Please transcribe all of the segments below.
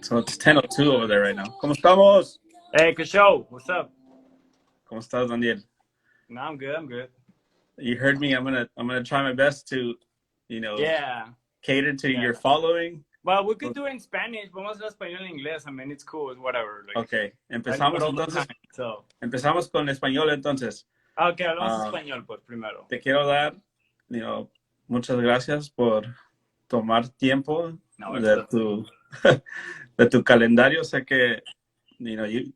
So it's 10:02 over there right now. ¿Cómo estamos? Hey, good show. What's up? ¿Cómo estás, Daniel? No, I'm good. I'm good. You heard me. I'm gonna try my best to, Yeah. cater to Yeah. your following. Well, we could do it in Spanish. Vamos a hacer español en inglés. I mean, it's cool. It's whatever. Like, Okay. I do Empezamos it all the entonces. time, so. Empezamos con español entonces. Okay, hablamos español pues primero. Te quiero dar, muchas gracias por tomar tiempo de tu calendario. Sé que,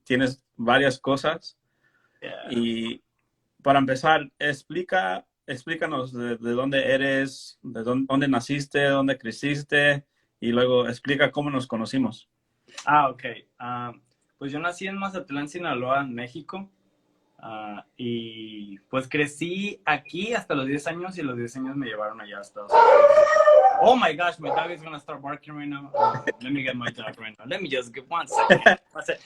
tienes varias cosas. Yeah. Y para empezar, explícanos de dónde eres, de dónde naciste, dónde creciste, y luego explica cómo nos conocimos. Ok. Pues yo nací en Mazatlán, Sinaloa, en México. Y pues crecí aquí hasta los 10 años y los 10 años me llevaron allá a Estados Unidos. Oh my gosh, my dog is going to start barking right now. Let me get my dog right now. Let me just get 1 second.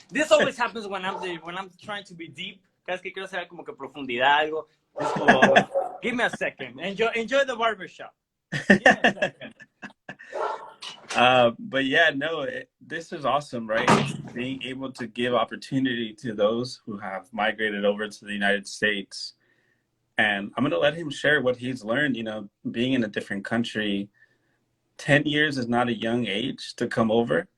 This always happens when I'm trying to be deep. Cada vez que quiero hacer como que profundidad, algo. Give me a second. Enjoy the barbershop. Give me a second. But yeah, no, this is awesome, right? Being able to give opportunity to those who have migrated over to the United States. And I'm going to let him share what he's learned, being in a different country. 10 years is not a young age to come over.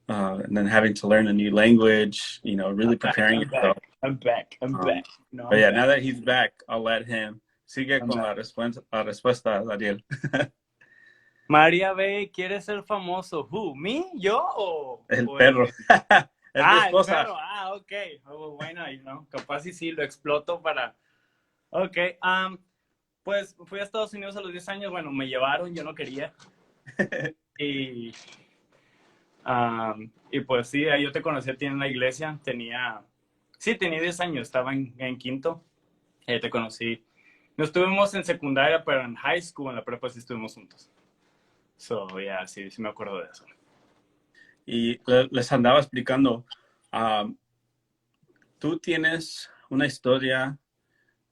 And then having to learn a new language, really preparing yourself. I'm back. No, but yeah, now that he's back, I'll let him. Sigue con la respuesta, Daniel. María B, ¿quiere ser famoso? ¿Who? ¿Me? ¿Yo? ¿O el perro? El perro. Ok. Oh, bueno, capaz y sí, lo exploto para... Ok. Pues fui a Estados Unidos a los 10 años. Bueno, me llevaron, yo no quería. Y pues sí, yo te conocí a ti en la iglesia. Tenía 10 años, estaba en quinto. Te conocí. No estuvimos en secundaria, pero en high school, en la prepa sí estuvimos juntos. So, yeah, sí me acuerdo de eso. Y les andaba explicando, tú tienes una historia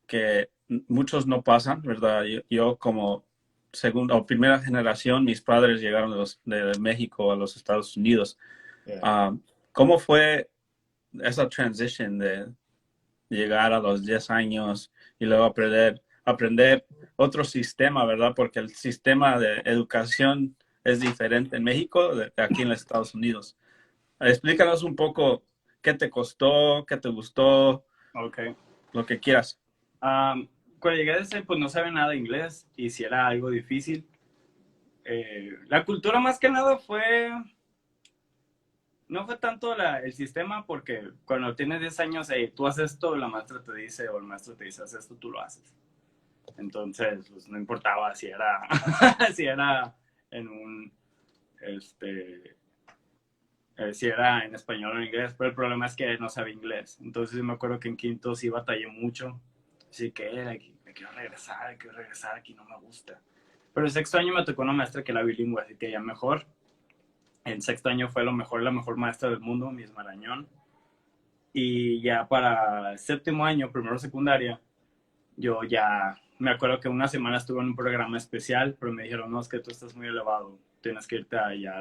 que muchos no pasan, ¿verdad? Yo como segunda o primera generación, mis padres llegaron de México a los Estados Unidos. Yeah. ¿Cómo fue esa transition de llegar a los 10 años y luego aprender otro sistema, ¿verdad? Porque el sistema de educación es diferente en México de aquí en los Estados Unidos. Explícanos un poco qué te costó, qué te gustó, okay, lo que quieras. Cuando llegué a ese, pues no sabía nada de inglés y si era algo difícil. La cultura más que nada no fue tanto el sistema, porque cuando tienes 10 años, tú haces esto, la maestra te dice, o el maestro te dice, haz esto, tú lo haces. Entonces, pues no importaba si era en un, si era en español o en inglés, pero el problema es que no sabía inglés. Entonces me acuerdo que en quinto sí batallé mucho. Así que me quiero regresar, aquí no me gusta. Pero el sexto año me tocó una maestra que era bilingüe, así que ya mejor. En sexto año fue la mejor maestra del mundo, Miss Marañón. Y ya para el séptimo año, primero secundaria, yo ya me acuerdo que una semana estuve en un programa especial, pero me dijeron, no, es que tú estás muy elevado, tienes que irte allá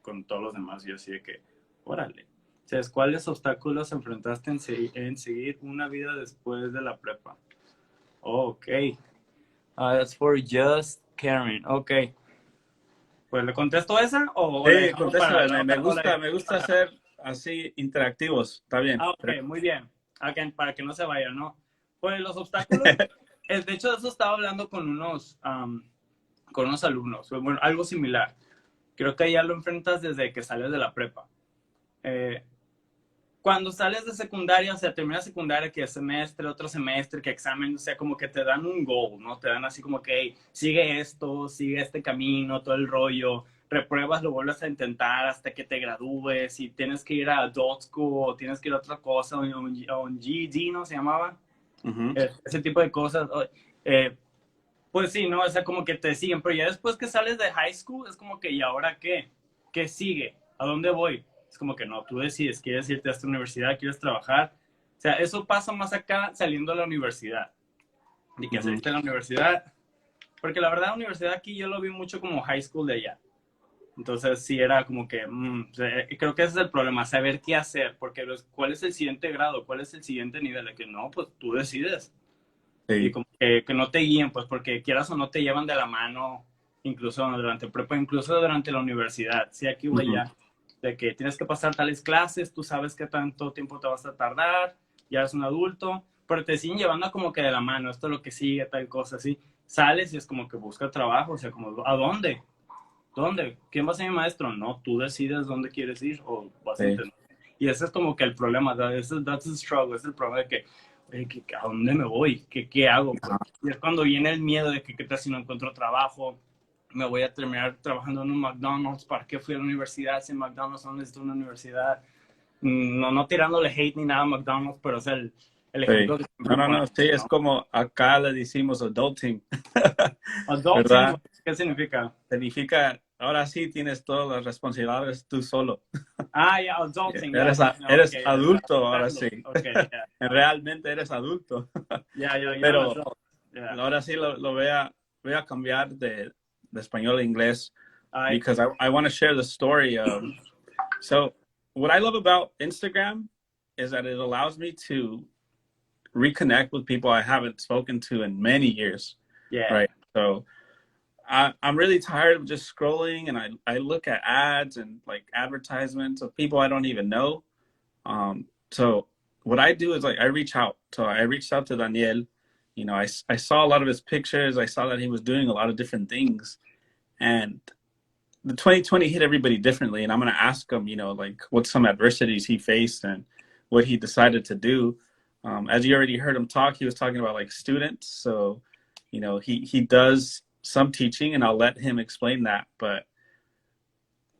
con todos los demás. Y yo así de que, órale. ¿Sabes cuáles obstáculos enfrentaste en seguir una vida después de la prepa? Ok. That's for just Karen. Ok. Pues, ¿le contesto esa? Sí, contéstala. Me gusta hacer así interactivos. Está bien. Ok, muy bien. Okay, para que no se vaya, ¿no? Pues los obstáculos... de hecho, de eso estaba hablando con unos alumnos. Bueno, algo similar. Creo que ya lo enfrentas desde que sales de la prepa. Cuando sales de secundaria, o sea, terminas secundaria, que semestre, otro semestre, que examen, o sea, como que te dan un goal, ¿no? Te dan así como que, hey, sigue esto, sigue este camino, todo el rollo, repruebas, lo vuelves a intentar hasta que te gradúes, y tienes que ir a adult school, o tienes que ir a otra cosa, o un GED, ¿no? Se llamaba. Uh-huh. Ese tipo de cosas. Pues sí, ¿no? O sea, como que te siguen, pero ya después que sales de high school, es como que, ¿y ahora qué? ¿Qué sigue? ¿A dónde voy? Es como que no, tú decides, ¿quieres irte a esta universidad? ¿Quieres trabajar? O sea, eso pasa más acá saliendo de la universidad. Y que saliste de la universidad, porque la verdad la universidad aquí yo lo vi mucho como high school de allá. Entonces sí era como que, creo que ese es el problema, saber qué hacer, porque ¿cuál es el siguiente grado? ¿Cuál es el siguiente nivel? De que no, pues tú decides. Y Sí. como que no te guíen, pues porque quieras o no te llevan de la mano, incluso durante prepa, incluso durante la universidad, sí, aquí o Ujú. allá, de que tienes que pasar tales clases, tú sabes qué tanto tiempo te vas a tardar, ya eres un adulto, pero te siguen llevando como que de la mano, esto es lo que sigue, tal cosa, así. Sales y es como que busca trabajo, o sea, como, ¿a dónde? ¿Dónde? ¿Quién va a ser mi maestro? No, tú decides dónde quieres ir o vas a Sí. intentar. Y ese es como que el problema, that's the struggle, es el problema de que, oye, ¿a dónde me voy? ¿Qué hago? Pues? Ajá. Y es cuando viene el miedo de que qué tal si no encuentro trabajo, me voy a terminar trabajando en un McDonald's, ¿para qué fui a la universidad si en McDonald's no necesito una universidad? No tirándole hate ni nada a McDonald's, pero es el Sí. ejemplo que No, siempre no, no, ponemos, sí, es ¿no? como acá le decimos adulting, Adulting, ¿verdad? ¿qué significa? Significa, ahora sí tienes todas las responsabilidades tú solo. Ah, yeah, adulting, yeah, Eres, yeah, no, eres okay, adulto ahora adulto, sí. okay, yeah, Realmente eres adulto. you're an Pero adult, yeah. ahora sí lo voy a cambiar de español a inglés I, because I want to share the story of. So, what I love about Instagram is that it allows me to reconnect with people I haven't spoken to in many years, yeah, right? So, I'm really tired of just scrolling and I look at ads and like advertisements of people I don't even know. So what I do is like I reach out. So I reached out to Daniel. You know, I saw a lot of his pictures. I saw that he was doing a lot of different things. And the 2020 hit everybody differently. And I'm going to ask him, you know, like what some adversities he faced and what he decided to do. As you already heard him talk, he was talking about like students. So, you know, he does some teaching and I'll let him explain that. But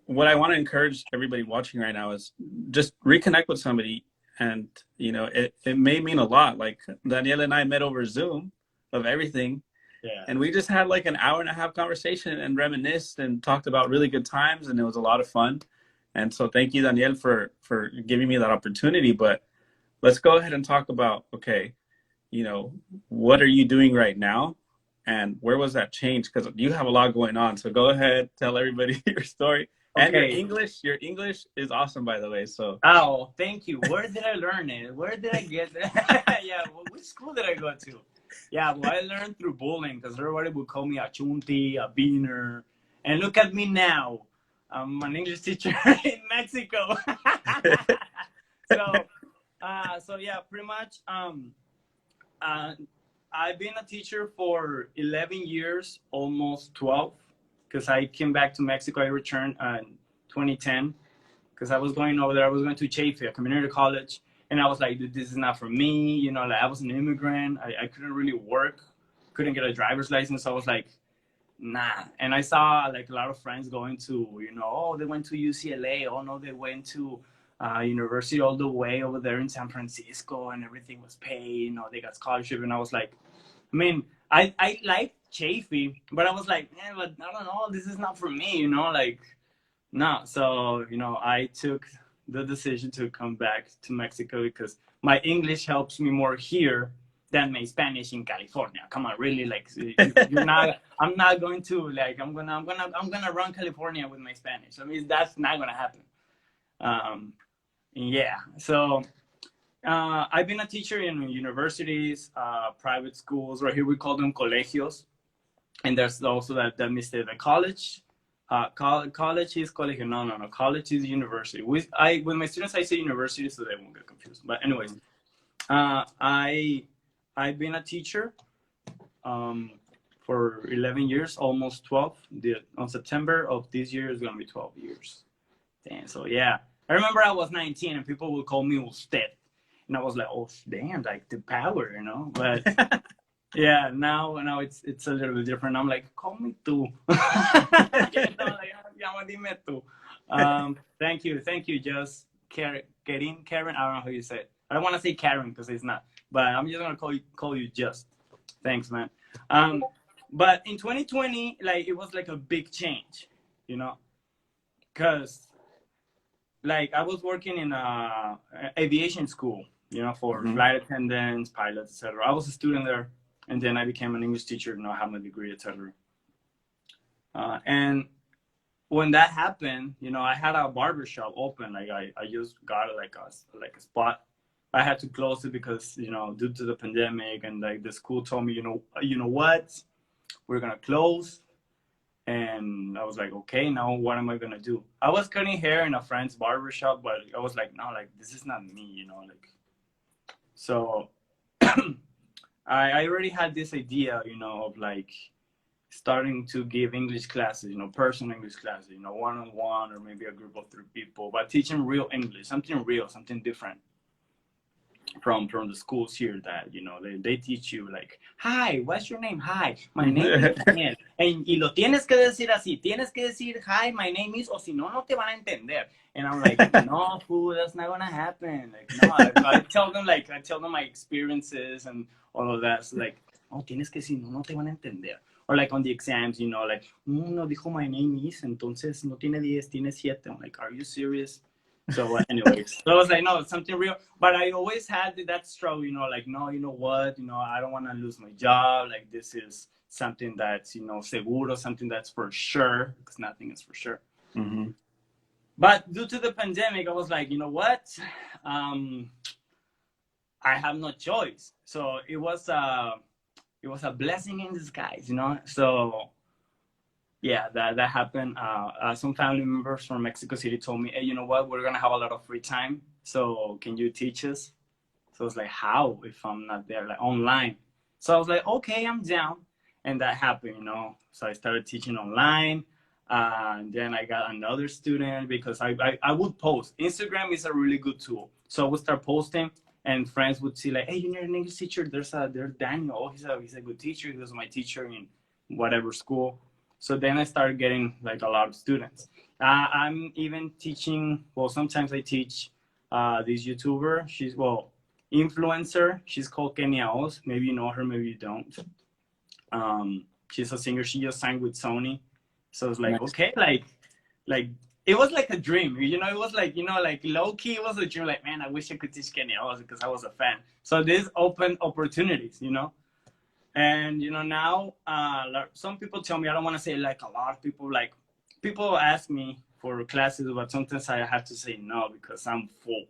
what I want to encourage everybody watching right now is just reconnect with somebody. And, you know, it may mean a lot. Like Danielle and I met over Zoom of everything. yeah. And we just had like an hour and a half conversation and reminisced and talked about really good times. And it was a lot of fun. And so thank you, Danielle, for giving me that opportunity. But let's go ahead and talk about, okay, you know, what are you doing right now? And where was that change? Because you have a lot going on. So go ahead, tell everybody your story. And Okay. Your English is awesome, by the way. So Oh, thank you. Where did I learn it? Where did I get it? Yeah, which school did I go to? Yeah, well, I learned through bullying because everybody would call me a chunti, a beaner. And look at me now. I'm an English teacher in Mexico. so, so yeah, pretty much. Uh, I've been a teacher for 11 years, almost 12, because I came back to Mexico. I returned in 2010 because I was going over there. I was going to Chaffey, a community college, and I was like, dude, this is not for me. You know, like I was an immigrant. I couldn't really work, couldn't get a driver's license. So I was like, nah. And I saw like a lot of friends going to, you know, oh, they went to UCLA. Oh, no, they went to university all the way over there in San Francisco and everything was paid. You know, they got scholarship. And I was like, I mean, I liked Chaffey, but I was like, yeah, but I don't know, this is not for me, you know, like, no. So, you know, I took the decision to come back to Mexico because my English helps me more here than my Spanish in California. Come on, really, like, you're not, I'm not going to, like, I'm gonna run California with my Spanish. I mean, that's not gonna happen. Yeah, so I've been a teacher in universities, private schools. Right here, we call them colegios. And there's also that mistake, the college. College is colegio. No. College is university. With my students, I say university so they won't get confused. But anyways, I've been a teacher for 11 years, almost 12. On September of this year is gonna be 12 years. Damn. So yeah, I remember I was 19 and people would call me usted. And I was like, oh, damn, like the power, you know? But yeah, now it's a little bit different. I'm like, call me tú. Dime tú. Thank you. Just Karen, I don't know how you say it. I don't want to say Karen because it's not, but I'm just gonna call you Just. Thanks, man. But in 2020, like it was like a big change, you know, because like I was working in a aviation school, you know, for Mhm. flight attendants, pilots, etc. I was a student there, and then I became an English teacher. You know, I have my degree, etc. And when that happened, I had a barbershop open. Like I just got like a spot. I had to close it because due to the pandemic, and like the school told me, you know what, we're gonna close. And I was like, okay, now what am I gonna do? I was cutting hair in a friend's barbershop, but I was like, no, like this is not me, like. So I already had this idea, of like starting to give English classes, personal English classes, one-on-one, or maybe a group of 3 people, but teaching real English, something real, something different from the schools here that, they teach you like, hi, what's your name? Hi, my name is Daniel. Y lo tienes que decir así, tienes que decir, hi, my name is, o si no, no te van a entender. And I'm like, no, fool, that's not gonna happen. Like, no, I tell them my experiences and all of that. So like, oh, tienes que decir, no, no te van a entender. Or like on the exams, like, no dijo my name is, entonces no tiene 10, tiene 7. I'm like, are you serious? So anyways, so I was like, no, it's something real. But I always had that struggle, like, no, you know what, I don't want to lose my job. Like, this is something that's, seguro, something that's for sure, because nothing is for sure. Mm-hmm. But due to the pandemic, I was like, you know what? I have no choice. So it was a blessing in disguise, So yeah, that happened. Some family members from Mexico City told me, hey, you know what? We're going to have a lot of free time. So can you teach us? So I was like, how if I'm not there? Like online. So I was like, okay, I'm down. And that happened, So I started teaching online. And then I got another student because I would post. Instagram is a really good tool. So I would start posting and friends would see like, hey, you need an English teacher? There's Daniel. Oh, he's a good teacher. He was my teacher in whatever school. So then I started getting like a lot of students. I'm even teaching, sometimes I teach this YouTuber. She's, influencer. She's called Kenya Oz. Maybe you know her, maybe you don't. She's a singer. She just signed with Sony. So it's like, nice. Okay, like it was like a dream. It was like, like low key, it was a dream. Like, man, I wish I could teach Kenya Oz because I was a fan. So this opened opportunities, And, now some people tell me, I don't want to say like a lot of people, like people ask me for classes, but sometimes I have to say no because I'm full.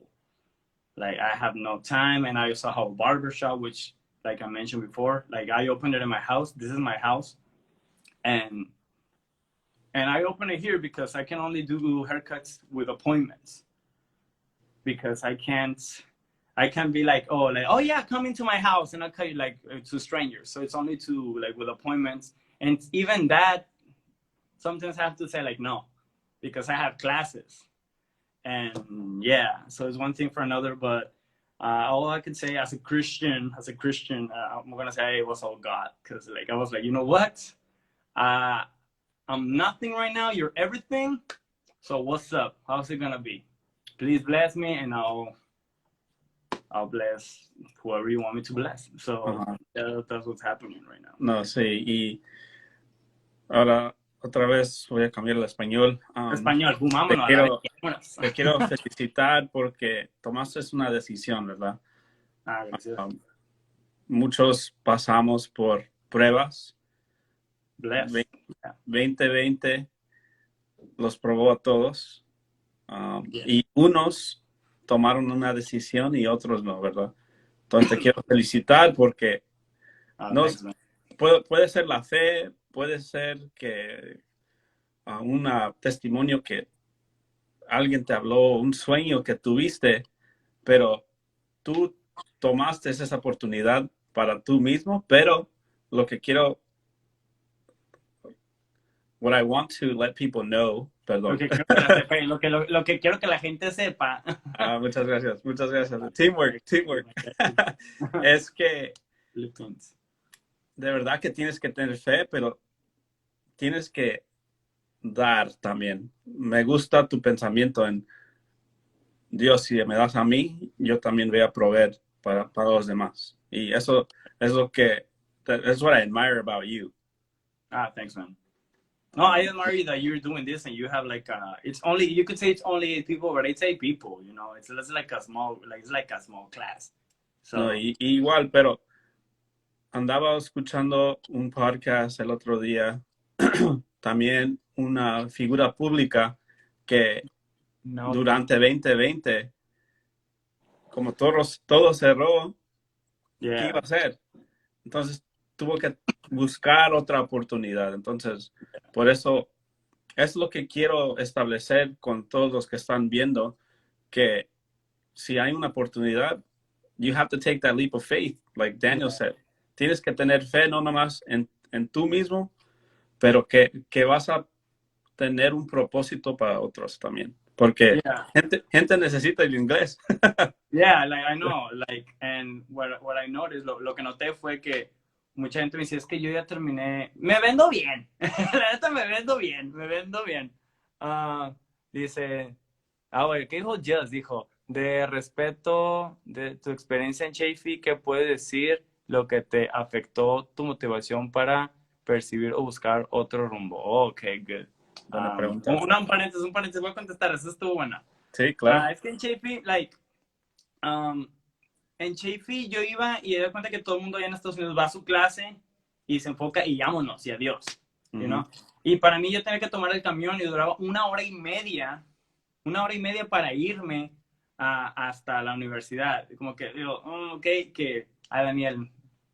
Like I have no time. And I also have a barbershop, which like I mentioned before, like I opened it in my house. This is my house. And I open it here because I can only do haircuts with appointments because I can't be like, oh yeah, come into my house and I'll cut you like to strangers. So it's only to like with appointments. And even that, sometimes I have to say like, no, because I have classes. And yeah, so it's one thing for another, but all I can say as a Christian, I'm going to say it was all God. Cause like, I was like, you know what? I'm nothing right now. You're everything. So what's up? How's it going to be? Please bless me and I'll bless whoever you want me to bless. So that's what's happening right now. No, sí. Y ahora otra vez voy a cambiar al español. Español, fumámonos. Te quiero felicitar porque tomaste una decisión, ¿verdad? Gracias. Muchos pasamos por pruebas. Bless. 2020 los probó a todos. Y unos tomaron una decisión y otros no, ¿verdad? Entonces te quiero felicitar porque puede ser la fe, puede ser que un testimonio que alguien te habló, un sueño que tuviste, pero tú tomaste esa oportunidad para tú mismo, pero lo que quiero, what I want to let people know, perdón. Lo que quiero que la gente sepa. Muchas gracias. Teamwork. Es que de verdad que tienes que tener fe, pero tienes que dar también. Me gusta tu pensamiento en Dios, si me das a mí, yo también voy a proveer para los demás. Y eso es lo que, that's what I admire about you. Thanks, man. No, I admire that you're doing this and you have like you could say it's only 8 people, but it's 8 people, it's like a small class. So no, igual, pero andaba escuchando un podcast el otro día también una figura pública que No. durante 2020, como todo cerró, ¿qué iba Yeah. a hacer? Entonces tuvo que buscar otra oportunidad. Entonces, por eso es lo que quiero establecer con todos los que están viendo, que si hay una oportunidad, you have to take that leap of faith, like Daniel Yeah. said. Tienes que tener fe no nomás en tú mismo, pero que vas a tener un propósito para otros también. Porque Yeah. gente necesita el inglés. Yeah, like I know, like, and what I noticed, lo que noté fue que mucha gente me dice, es que yo ya terminé, me vendo bien, la neta me vendo bien, me vendo bien. Dice, bueno, ¿qué dijo Just? Dijo, de respeto de tu experiencia en Chafee, ¿qué puedes decir lo que te afectó tu motivación para percibir o buscar otro rumbo? Oh, ok, good. Buena pregunta. Un paréntesis, voy a contestar, eso estuvo buena. Sí, claro. Es que en Chafee, like, en Chafee yo iba y me doy cuenta que todo el mundo allá en Estados Unidos va a su clase y se enfoca y vámonos y adiós, you know? Y para mí yo tenía que tomar el camión y duraba una hora y media para irme hasta la universidad. Como que digo, ok, que Daniel,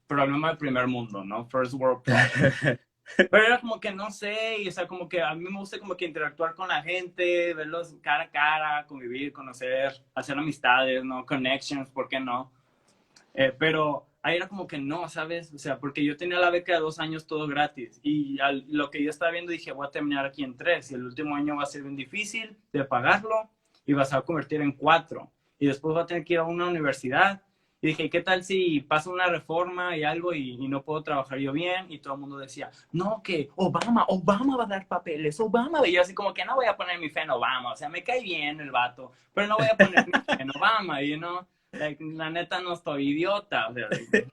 problema del primer mundo, ¿no? First world problem. Pero era como que no sé, y, o sea, como que a mí me gusta como que interactuar con la gente, verlos cara a cara, convivir, conocer, hacer amistades, ¿no? Connections, ¿por qué no? Pero ahí era como que no, ¿sabes? O sea, porque yo tenía la beca de 2 años todo gratis y lo que yo estaba viendo dije, voy a terminar aquí en 3 y el último año va a ser bien difícil de pagarlo y vas a convertir en 4 y después va a tener que ir a una universidad. Y dije, ¿qué tal si pasa una reforma y algo y no puedo trabajar yo bien? Y todo el mundo decía, no, que Obama va a dar papeles, Obama. Y yo así como que no voy a poner mi fe en Obama. O sea, me cae bien el vato, pero no voy a poner mi fe en Obama, you know? Like, la neta no estoy idiota. O sea, like,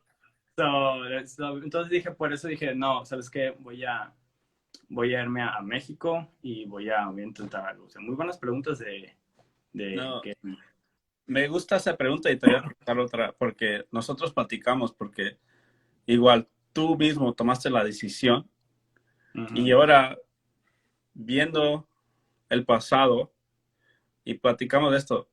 entonces dije, por eso dije, no, ¿sabes qué? Voy a irme a México y voy a intentar algo. O sea, muy buenas preguntas de No, que... me gusta esa pregunta y te voy a preguntar otra, porque nosotros platicamos, porque igual tú mismo tomaste la decisión y ahora viendo el pasado y platicamos de esto,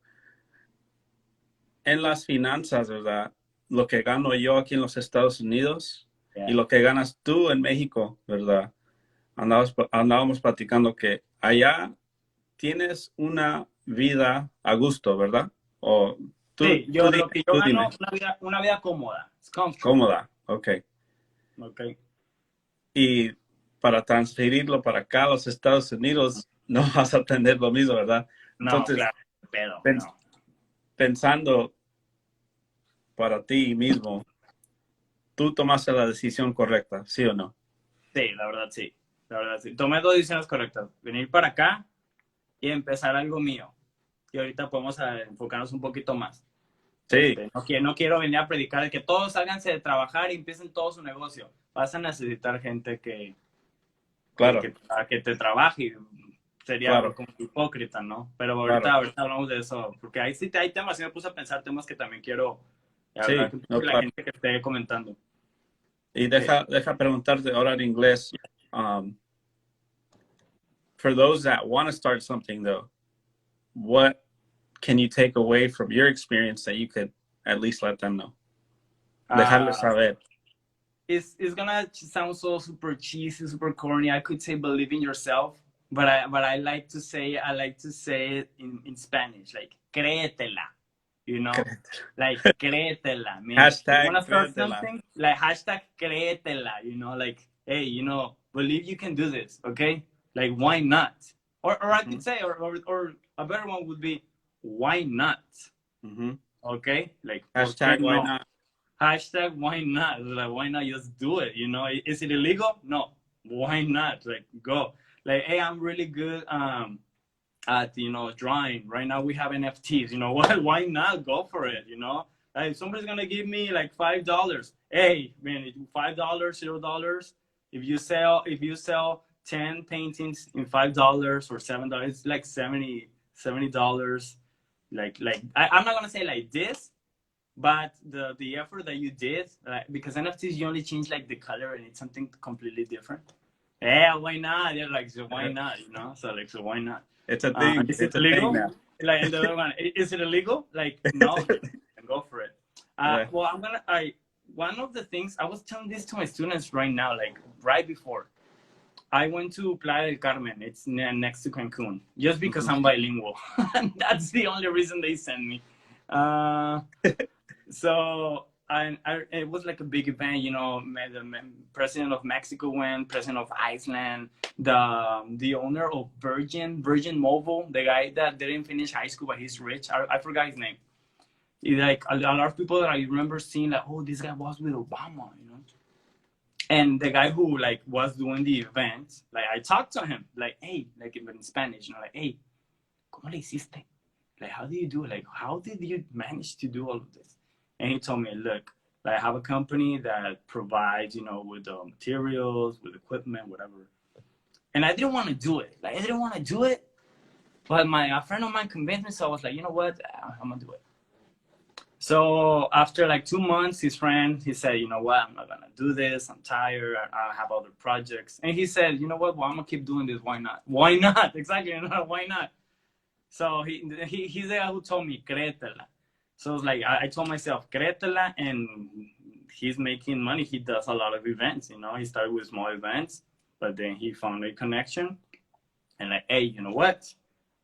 en las finanzas, ¿verdad? Lo que gano yo aquí en los Estados Unidos y Yeah. lo que ganas tú en México, ¿verdad? Andábamos platicando que allá tienes una vida a gusto, ¿verdad? O Sí, lo que yo tú gano, dime. una vida cómoda. It's comfortable. Cómoda, ok. Ok. Y para transferirlo para acá a los Estados Unidos, no vas a tener lo mismo, ¿verdad? No, Entonces, claro, pero pens no. pensando para ti mismo, tú tomaste la decisión correcta, ¿sí o no? Sí, la verdad sí. La verdad sí. Tomé 2 decisiones correctas. Venir para acá y empezar algo mío. Y ahorita podemos enfocarnos un poquito más. Sí, No quiero venir a predicar de que todos sálganse de trabajar y empiecen todo su negocio. Vas a necesitar gente claro, que te trabaje. Sería claro, como hipócrita, ¿no? Pero claro. ahorita hablamos de eso. Porque ahí sí hay temas, y me puse a pensar temas que también quiero hablar Sí, con no, la claro. gente que esté comentando. Y Que, deja preguntarte ahora en inglés. Um, for those that want to start something, though, what can you take away from your experience that you could at least let them know? Dejarles uh, saber. it's gonna sound so super cheesy, super corny. I could say believe in yourself, but I like to say it in Spanish, like créetela, you know, like créetela. Means you Hashtag wanna start créetela. something, like hashtag créetela, you know, like hey, you know, believe you can do this, okay? Like why not? Or I could say, or a better one would be why not? Mm-hmm. Okay, like ¿por qué Hashtag why no? not? Hashtag why not? Like why not just do it? You know, is it illegal? No. Why not? Like go. Like hey, I'm really good at drawing. Right now we have NFTs. You know what? Why not go for it? You know, like somebody's gonna give me like $5. Hey man, $5, $0. If you sell 10 paintings in $5 or $7, it's like $70. I'm not gonna say like this, but the effort that you did, because NFTs you only change like the color and it's something completely different. Yeah, why not? They're like, so why not? You know, so like, so why not? It's a thing. Is it It's a thing illegal? now. Like, and the other one, is it illegal? Like, no, then go for it. Yeah. Well, one of the things I was telling this to my students right now, like right before I went to Playa del Carmen. It's next to Cancun, just because I'm bilingual. That's the only reason they sent me. So it was like a big event, you know. The president of Mexico went, president of Iceland, the owner of Virgin Mobile, the guy that didn't finish high school but he's rich. I forgot his name. Like a lot of people that I remember seeing, like, oh, this guy was with Obama, you know. And the guy who like was doing the event, like I talked to him, like, hey, like in Spanish, you know, like, hey, ¿cómo le hiciste? Like, how do you do it? Like, how did you manage to do all of this? And he told me, look, like, I have a company that provides, you know, with the materials, with equipment, whatever. And I didn't want to do it. Like, I didn't want to do it. But a friend of mine convinced me, so I was like, you know what? I'm going to do it. So after like 2 months, his friend, he said, you know what? I'm not going to do this. I'm tired. I have other projects. And he said, you know what? Well, I'm going to keep doing this. Why not? Why not? Exactly. Why not? So he's the guy who told me, créetela. So it's like, I told myself, créetela, and he's making money. He does a lot of events, you know. He started with small events, but then he found a connection. And like, hey, you know what?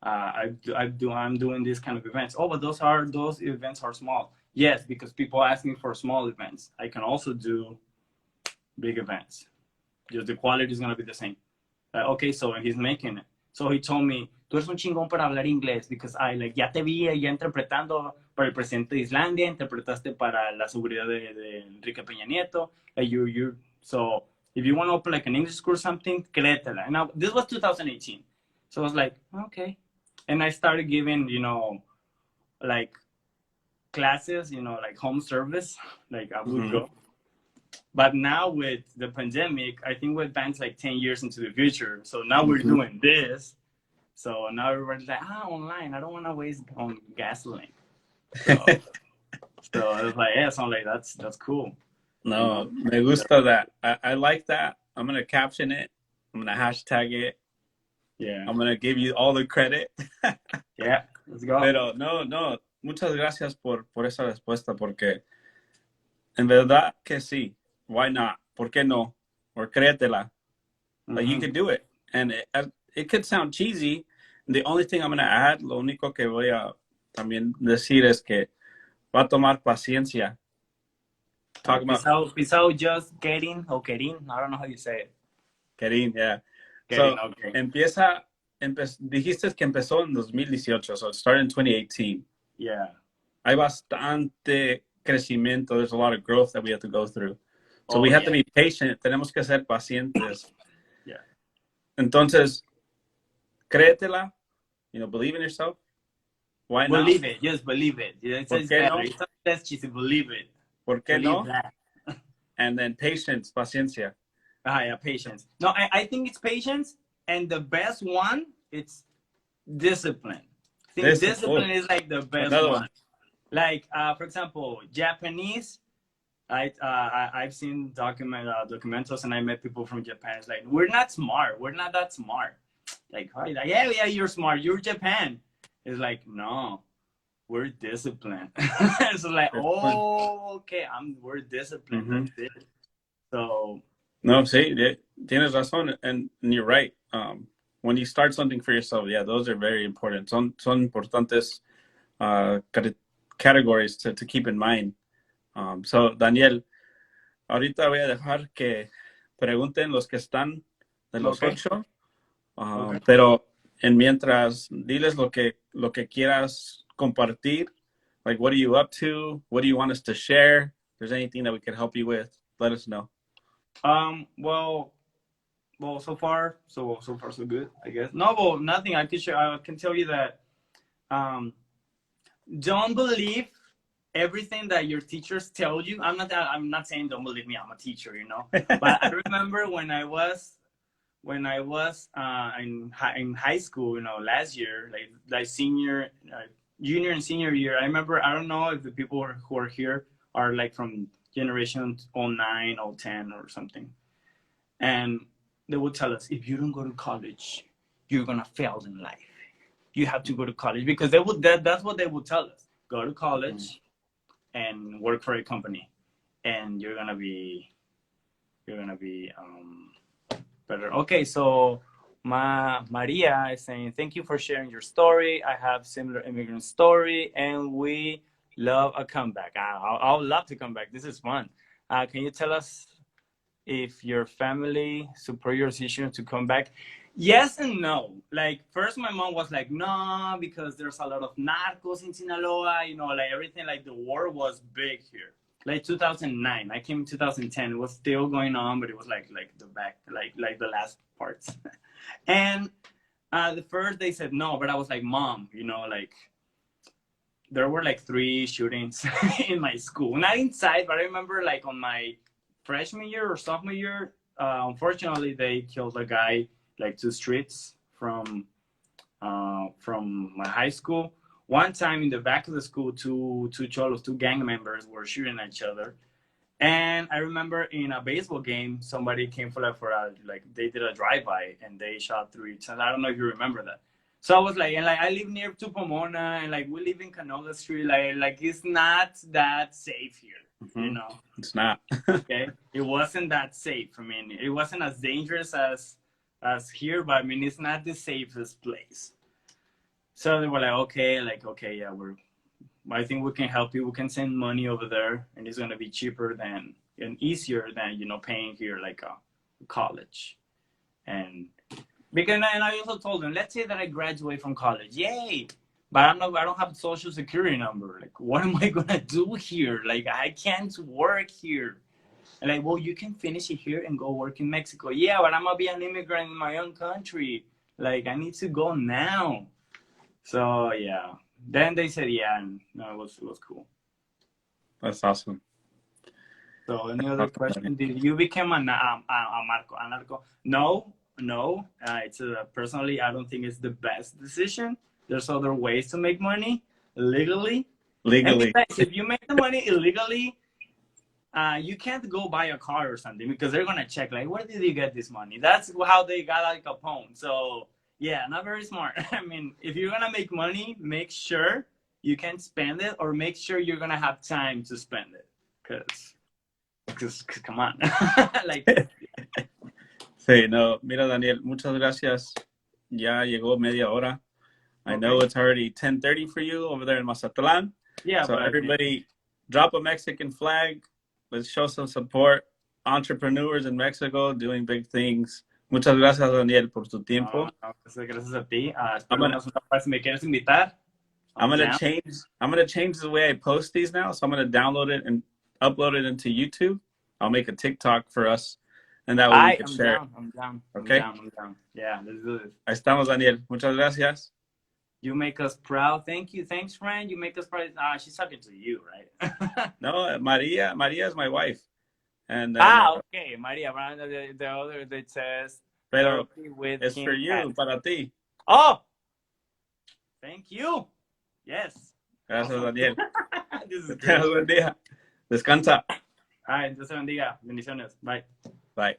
I'm doing these kind of events. Oh, but those events are small. Yes, because people ask me for small events. I can also do big events. Just the quality is going to be the same. Okay, so he's making it. So he told me, tú eres un chingón para hablar inglés, because ya te vi ya interpretando para el presidente de Islandia, interpretaste para la seguridad de Enrique Peña Nieto. So if you want to open like an English school or something, créetela. And now, this was 2018. So I was like, okay. And I started giving, you know, like classes, you know, like home service, like I would go. But now with the pandemic, I think we advanced like 10 years into the future. So now we're doing this. So now everybody's like, online. I don't want to waste on gasoline. So I was like, yeah, so I'm like, that's cool. No, me gusta that. I like that. I'm going to caption it. I'm going to hashtag it. Yeah. I'm going to give you all the credit. Yeah, let's go. Pero no, muchas gracias por esa respuesta, porque en verdad que sí. Why not? ¿Por qué no? Or créetela. Like, you can do it. And it could sound cheesy. The only thing I'm going to add, lo único que voy a también decir es que va a tomar paciencia. Talk about without just getting or getting, I don't know how you say it. Getting, yeah. Getting, So, okay. Dijiste que empezó en 2018, so it started in 2018. Yeah. Hay bastante crecimiento. There's a lot of growth that we have to go through. So we have to be patient. Tenemos que ser pacientes. Yeah. Entonces, créetela. You know, believe in yourself. Why not? Believe it. Just believe it. It's better. No? It's not less cheesy. Believe it. ¿Por qué believe no? That. And then patience, paciencia. Yeah, patience. No, I think it's patience, and the best one, it's discipline. I think discipline is like the best one. Like, for example, Japanese. I've seen documentals, and I met people from Japan. It's like, we're not smart. We're not that smart. Like, yeah, you're smart. You're Japan. It's like, no, we're disciplined. It's like, oh, okay, we're disciplined. So. No, sí, tienes razón, and you're right. When you start something for yourself, yeah, those are very important. Son importantes categories to keep in mind. So, Daniel, ahorita voy a dejar que pregunten los que están de los 8, pero mientras, diles lo que quieras compartir. Like, what are you up to? What do you want us to share? If there's anything that we could help you with, let us know. Well, so far so good, I guess. No, well, nothing. I can tell you that don't believe everything that your teachers tell you. I'm not saying don't believe me. I'm a teacher, you know. But I remember when I was in high school, you know, last year, like junior and senior year. I remember. I don't know if the people who are here are like from generation 09, 010 or something. And they would tell us, if you don't go to college, you're gonna fail in life. You have to go to college, because they would that's what they would tell us. Go to college and work for a company, and you're gonna be better. Okay, so Maria is saying, thank you for sharing your story. I have similar immigrant story, and we love a comeback. I would love to come back. This is fun. Can you tell us if your family support your decision to come back? Yes and no. Like, first my mom was like, no, because there's a lot of narcos in Sinaloa, you know, like everything, like the war was big here. Like 2009, I came in 2010. It was still going on, but it was like the back, like the last parts. And the first they said no, but I was like, mom, you know, like there were like 3 shootings in my school, not inside, but I remember like on my freshman year or sophomore year, unfortunately they killed a guy like 2 streets from my high school. One time in the back of the school, two cholos, 2 gang members were shooting at each other. And I remember in a baseball game, somebody came for like they did a drive-by and they shot 3 each. And I don't know if you remember that. So I was like, and like I live near to Pomona, and like we live in Canoga Street, like it's not that safe here, you know. It's not. Okay, it wasn't that safe. I mean, it wasn't as dangerous as here, but I mean, it's not the safest place. So they were like, okay, yeah, I think we can help you. We can send money over there, and it's gonna be cheaper and easier than, you know, paying here like a college. And I also told them, let's say that I graduate from college, yay! But I don't have a social security number. Like, what am I gonna do here? Like, I can't work here. And like, well, you can finish it here and go work in Mexico. Yeah, but I'm gonna be an immigrant in my own country. Like, I need to go now. So yeah. Then they said yeah, and no, it was cool. That's awesome. So any other question? Did you become a narco? No. It's personally, I don't think it's the best decision. There's other ways to make money legally. And besides, if you make the money illegally, you can't go buy a car or something, because they're gonna check like, where did you get this money? That's how they got Al Capone. So yeah, not very smart. I mean, if you're gonna make money, make sure you can spend it, or make sure you're gonna have time to spend it. Cause come on, like. Sí, no, mira, Daniel, muchas gracias. Ya llegó media hora. I know it's already 10:30 for you over there in Mazatlán. Yeah. So everybody, drop a Mexican flag. Let's show some support. Entrepreneurs in Mexico doing big things. Muchas gracias, Daniel, por tu tiempo. Gracias a ti. Si me quieres invitar. I'm gonna change the way I post these now. So I'm gonna download it and upload it into YouTube. I'll make a TikTok for us, and that way we can share. I'm down. Okay. I'm down. Yeah, let's do this. Ahí estamos, Daniel. Muchas gracias. You make us proud. Thank you. Thanks, friend. You make us proud. She's talking to you, right? No, Maria is my wife. And okay, Maria. The other that says, pero it's for you, para ti. Oh, thank you. Yes. Gracias, Daniel. Buen día. Descansa. Dios te bendiga. Bendiciones. Bye. Bye.